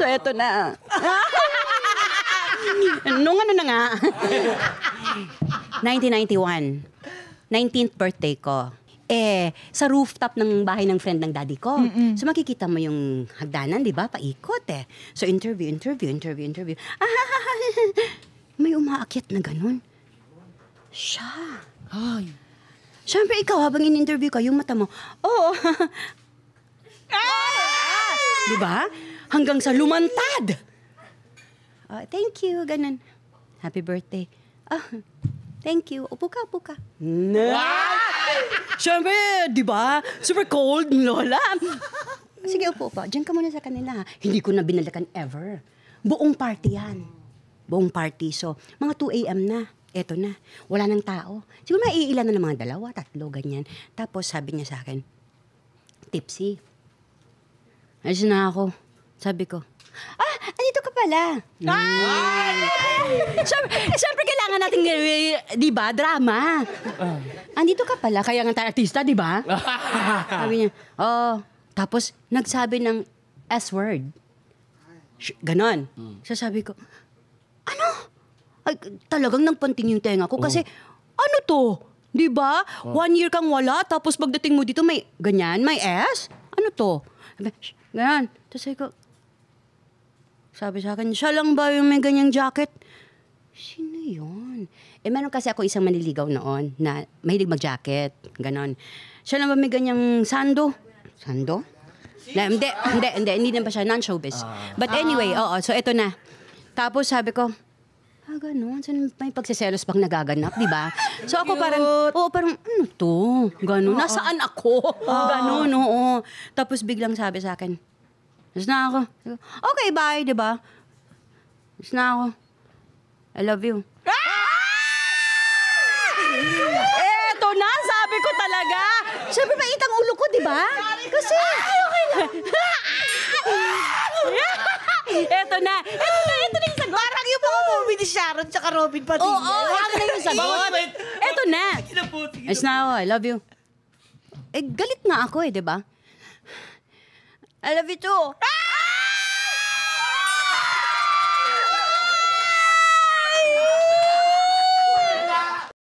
So, eto na. Nung ano na nga, 1991, 19th birthday ko. Sa rooftop ng bahay ng friend ng daddy ko. So makikita mo yung hagdanan, di ba? Paikot So interview. May umaakyat na ganun. Siya. Ay. Siyempre ikaw, habang in-interview ka, yung mata mo, di ba? Hanggang sa lumantad. Thank you, ganun. Happy birthday. Thank you. Upo ka. Siyempre, di ba? Super cold, Lola. Sige, upo. Diyan ka muna sa kanila. Hindi ko na binalikan ever. Buong party yan. Buong party. So, mga 2 a.m. na. Eto na. Wala nang tao. Siguro maiilan na ng mga 2, 3, ganyan. Tapos sabi niya sa akin, tipsy. Alis na ako. Sabi ko, andito ka pala. Siyempre kailangan natin, di ba, drama. Andito ka pala, kaya nga tayo artista, di ba? Sabi niya, tapos nagsabi ng S-word. Ganon. So sabi ko, ano? Ay, talagang nagpanting yung tenga ko kasi, ano to? Di ba? 1 year kang wala, tapos pagdating mo dito may ganyan, may S? Ano to? Ganon. Tapos sabi sa akin, siya lang ba yung may ganyang jacket? Sino yun? Meron kasi ako isang manliligaw noon na mahilig mag-jacket. Ganon. Siya lang ba may ganyang sando? Sando? Hindi na ba siya non-showbiz. But anyway, so eto na. Tapos sabi ko, ganon. So, may pagsiselos bang nagaganap, di ba? So ako parang, ano to? Ganon. Nasaan ako? Ganon, oo. Tapos biglang sabi sa akin, mas na ako. Okay, bye, di ba? Mas na ako. I love you. Eto na, sabi ko talaga. Siyempre, mainit ang ulo ko, di ba? Kasi, okay na. Eto na yung sagot. Parang yung mga movie ni Sharon tsaka Robin Padilla. Eto na yung sagot. Eto na. Mas na ako, I love you. Galit nga ako di ba? I love you too.